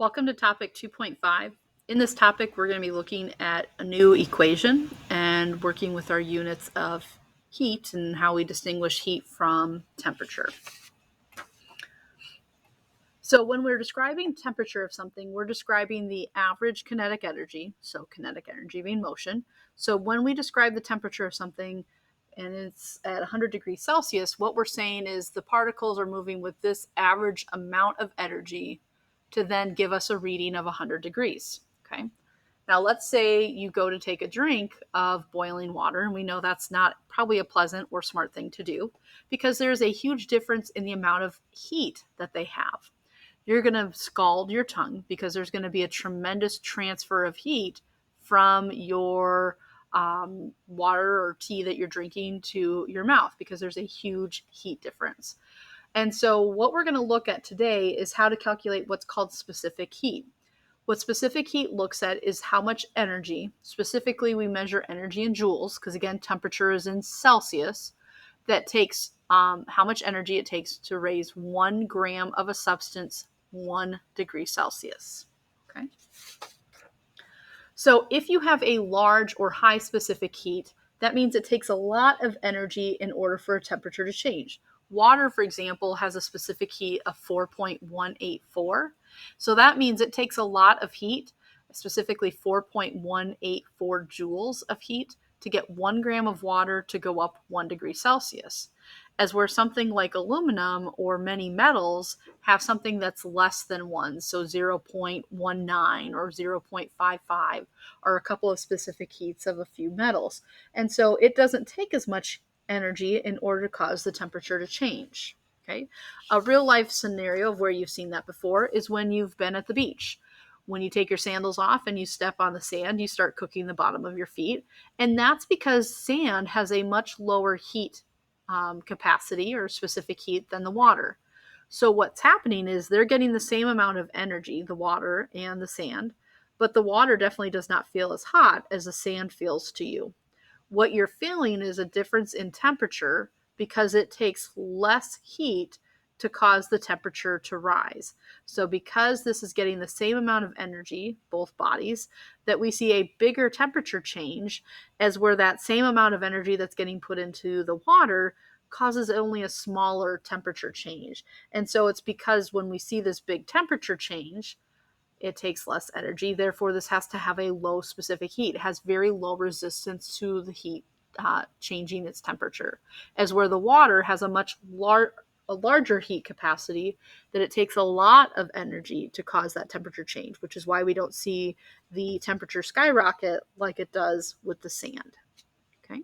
Welcome to topic 2.5. In this topic, we're going to be looking at a new equation and working with our units of heat and how we distinguish heat from temperature. So when we're describing temperature of something, we're describing the average kinetic energy, so kinetic energy being motion. So when we describe the temperature of something and it's at 100 degrees Celsius, what we're saying is the particles are moving with this average amount of energy to then give us a reading of 100 degrees. Okay. Now, let's say you go to take a drink of boiling water, and we know that's not probably a pleasant or smart thing to do because there's a huge difference in the amount of heat that they have. You're going to scald your tongue because there's going to be a tremendous transfer of heat from your water or tea that you're drinking to your mouth because there's a huge heat difference. And so what we're going to look at today is how to calculate what's called specific heat. What specific heat looks at is how much energy, specifically we measure energy in joules, because again, temperature is in Celsius, that takes how much energy it takes to raise 1 gram of a substance 1 degree Celsius. Okay. So if you have a large or high specific heat, that means it takes a lot of energy in order for a temperature to change. Water, for example, has a specific heat of 4.184. So that means it takes a lot of heat, specifically 4.184 joules of heat, to get 1 gram of water to go up 1 degree Celsius. As where something like aluminum or many metals have something that's less than 1, so 0.19 or 0.55, or a couple of specific heats of a few metals. And so it doesn't take as much energy in order to cause the temperature to change. Okay. A real life scenario of where you've seen that before is when you've been at the beach. When you take your sandals off and you step on the sand, you start cooking the bottom of your feet. And that's because sand has a much lower heat capacity or specific heat than the water. So what's happening is they're getting the same amount of energy, the water and the sand, but the water definitely does not feel as hot as the sand feels to you. What you're feeling is a difference in temperature because it takes less heat to cause the temperature to rise. So because this is getting the same amount of energy, both bodies, that we see a bigger temperature change as where that same amount of energy that's getting put into the water causes only a smaller temperature change. And so it's because when we see this big temperature change, it takes less energy. Therefore, this has to have a low specific heat. It has very low resistance to the heat changing its temperature, as where the water has a much larger heat capacity, that it takes a lot of energy to cause that temperature change, which is why we don't see the temperature skyrocket like it does with the sand. Okay.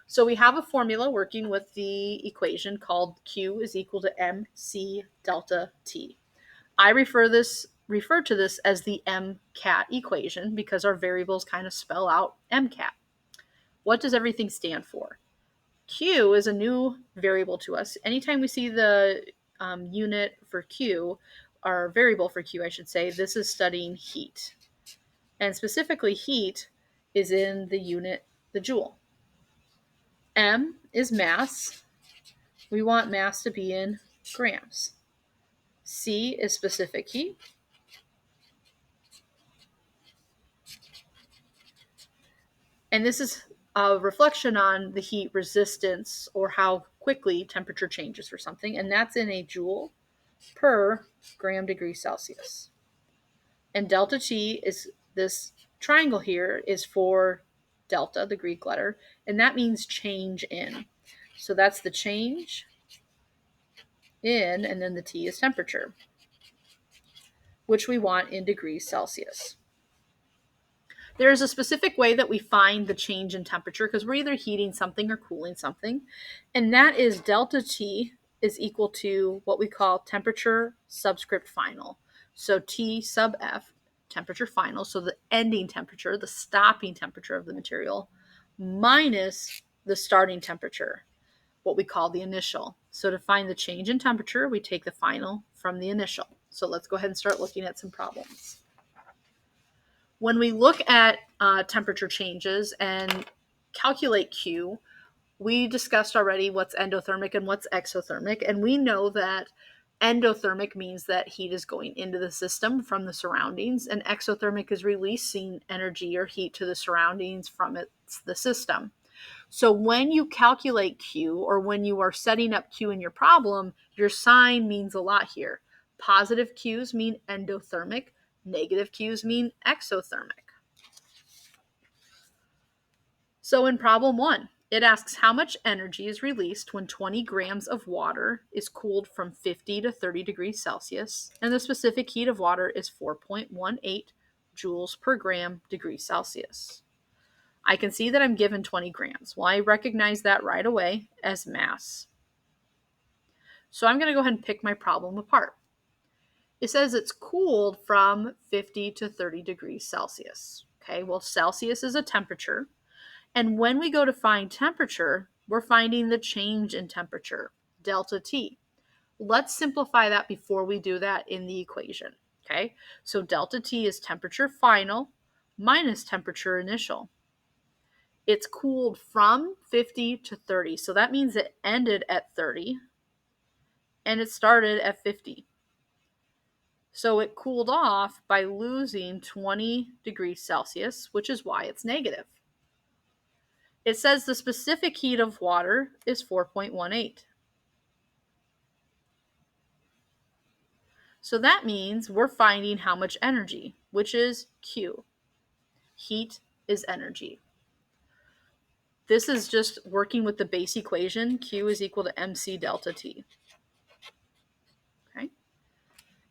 So we have a formula working with the equation called Q is equal to mc delta T. I refer to this as the MCAT equation because our variables kind of spell out MCAT. What does everything stand for? Q is a new variable to us. Anytime we see the unit for Q, or variable for Q, I should say, this is studying heat. And specifically, heat is in the unit, the joule. M is mass. We want mass to be in grams. C is specific heat. And this is a reflection on the heat resistance or how quickly temperature changes for something. And that's in a joule per gram degree Celsius. And delta T is this triangle here is for delta, the Greek letter, and that means change in. So that's the change in, and then the T is temperature, which we want in degrees Celsius. There is a specific way that we find the change in temperature because we're either heating something or cooling something, and that is delta T is equal to what we call temperature subscript final. So T sub F, temperature final, so the ending temperature, the stopping temperature of the material, minus the starting temperature, what we call the initial. So to find the change in temperature, we take the final from the initial. So let's go ahead and start looking at some problems. When we look at temperature changes and calculate Q, we discussed already what's endothermic and what's exothermic, and we know that Endothermic means that heat is going into the system from the surroundings, and exothermic is releasing energy or heat to the surroundings from the system. So when you calculate Q, or when you are setting up Q in your problem, your sign means a lot here. Positive Q's mean endothermic, negative Q's mean exothermic. So in problem 1, it asks how much energy is released when 20 grams of water is cooled from 50 to 30 degrees Celsius, and the specific heat of water is 4.18 joules per gram degrees Celsius. I can see that I'm given 20 grams. Well, I recognize that right away as mass. So I'm going to go ahead and pick my problem apart. It says it's cooled from 50 to 30 degrees Celsius. Okay, well, Celsius is a temperature. And when we go to find temperature, we're finding the change in temperature, delta T. Let's simplify that before we do that in the equation. Okay, so delta T is temperature final minus temperature initial. It's cooled from 50 to 30. So that means it ended at 30 and it started at 50. So it cooled off by losing 20 degrees Celsius, which is why it's negative. It says the specific heat of water is 4.18. So that means we're finding how much energy, which is Q. Heat is energy. This is just working with the base equation. Q is equal to mc delta T. Okay.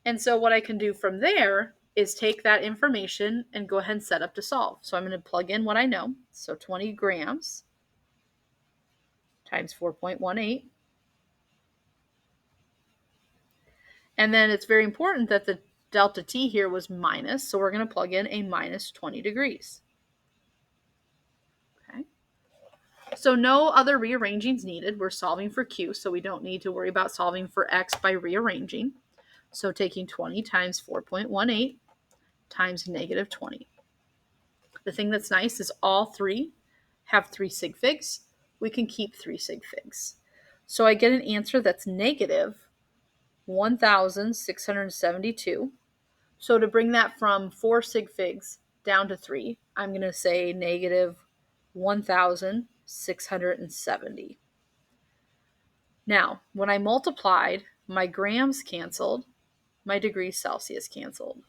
And so what I can do from there is take that information and go ahead and set up to solve. So I'm going to plug in what I know. So 20 grams times 4.18. And then it's very important that the delta T here was minus. So we're going to plug in a minus 20 degrees. Okay. So no other rearrangings needed. We're solving for Q, so we don't need to worry about solving for X by rearranging. So taking 20 times 4.18 times negative 20. The thing that's nice is all three have 3 sig figs. We can keep 3 sig figs. So I get an answer that's negative 1,672. So to bring that from 4 sig figs down to 3, I'm going to say negative 1,670. Now, when I multiplied, my grams canceled, my degrees Celsius canceled.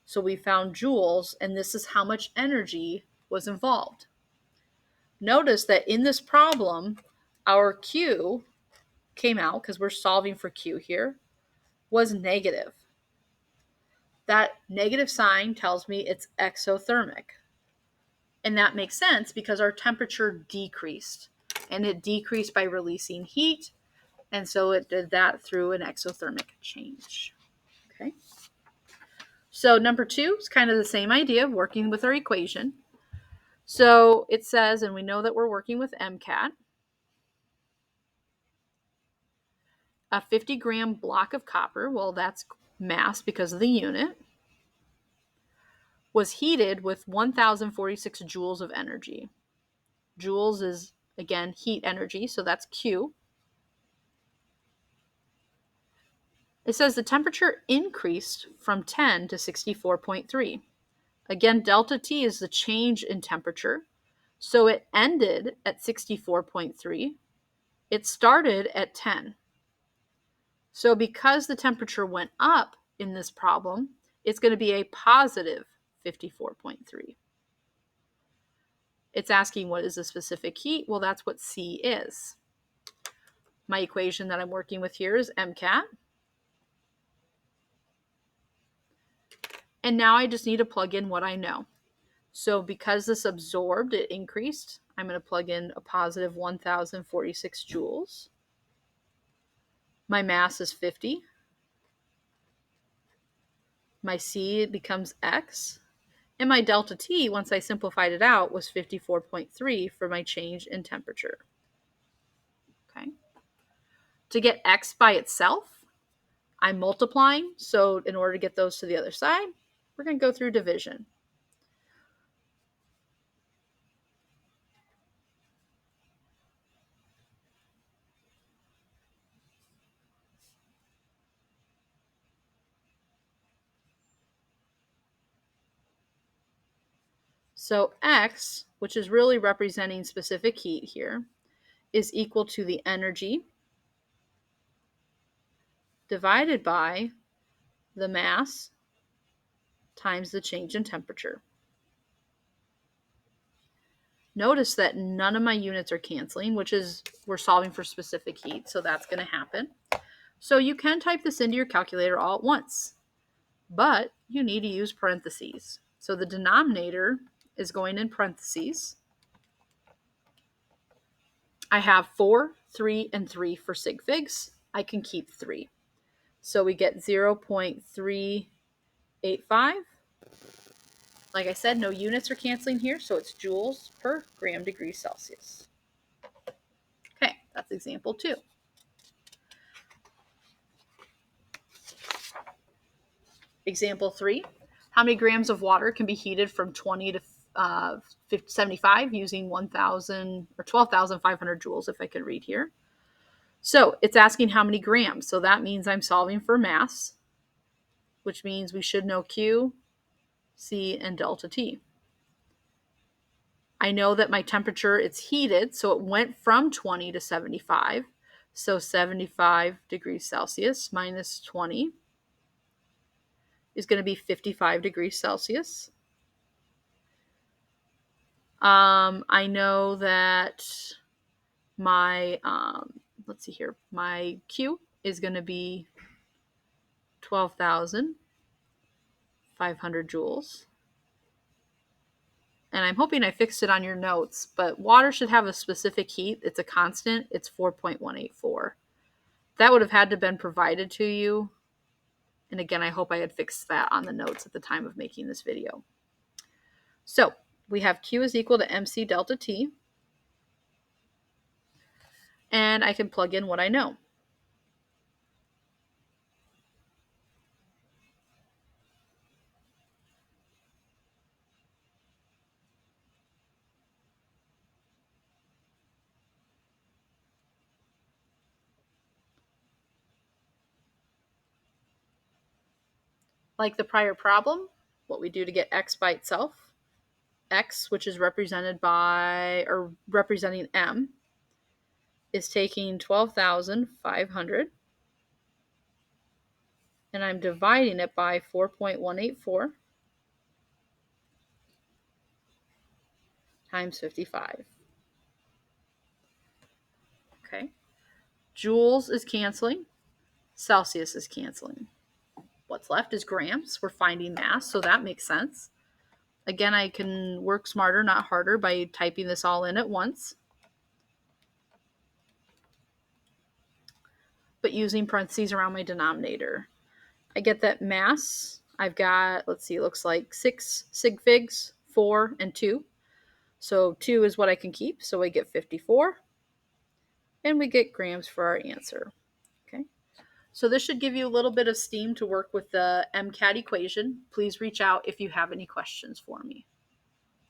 So we found joules, and this is how much energy was involved. Notice that in this problem, our Q came out, because we're solving for Q here, was negative. That negative sign tells me it's exothermic. And that makes sense because our temperature decreased. And it decreased by releasing heat. And so it did that through an exothermic change. Okay. So number 2 is kind of the same idea, working with our equation. So it says, and we know that we're working with MCAT, a 50-gram block of copper, well, that's mass because of the unit, was heated with 1,046 joules of energy. Joules is, again, heat energy, so that's Q. It says the temperature increased from 10 to 64.3. Again, delta T is the change in temperature. So it ended at 64.3. It started at 10. So because the temperature went up in this problem, it's going to be a positive 54.3. It's asking what is the specific heat? Well, that's what C is. My equation that I'm working with here is MCAT. And now I just need to plug in what I know. So because this absorbed, it increased, I'm going to plug in a positive 1,046 joules. My mass is 50. My C becomes X. And my delta T, once I simplified it out, was 54.3 for my change in temperature. Okay. To get X by itself, I'm multiplying. So in order to get those to the other side, we're going to go through division. So X, which is really representing specific heat here, is equal to the energy divided by the mass times the change in temperature. Notice that none of my units are canceling, which is we're solving for specific heat, so that's going to happen. So you can type this into your calculator all at once, but you need to use parentheses. So the denominator is going in parentheses. I have 4, 3, and 3 for sig figs. I can keep 3. So we get 0.385. Like I said, no units are canceling here, so it's joules per gram degree Celsius. Okay, that's example 2. Example 3, how many grams of water can be heated from 20 to 75 using 1,000 or 12,500 joules, if I could read here. So it's asking how many grams. So that means I'm solving for mass, which means we should know Q, C, and delta T. I know that my temperature, it's heated, so it went from 20 to 75. So 75 degrees Celsius minus 20 is going to be 55 degrees Celsius. I know that my, let's see here, my Q is going to be 12,500 joules. And I'm hoping I fixed it on your notes, but water should have a specific heat. It's a constant. It's 4.184. That would have had to have been provided to you. And again, I hope I had fixed that on the notes at the time of making this video. So we have Q is equal to MC delta T. And I can plug in what I know. Like the prior problem, what we do to get X by itself, X, which is represented by, or representing M, is taking 12,500 and I'm dividing it by 4.184 times 55. Okay. Joules is canceling. Celsius is canceling. What's left is grams. We're finding mass, so that makes sense. Again, I can work smarter, not harder, by typing this all in at once. But using parentheses around my denominator. I get that mass, I've got, let's see, it looks like 6 sig figs, 4, and 2. So 2 is what I can keep, so I get 54. And we get grams for our answer. Okay. So this should give you a little bit of steam to work with the MCAT equation. Please reach out if you have any questions for me.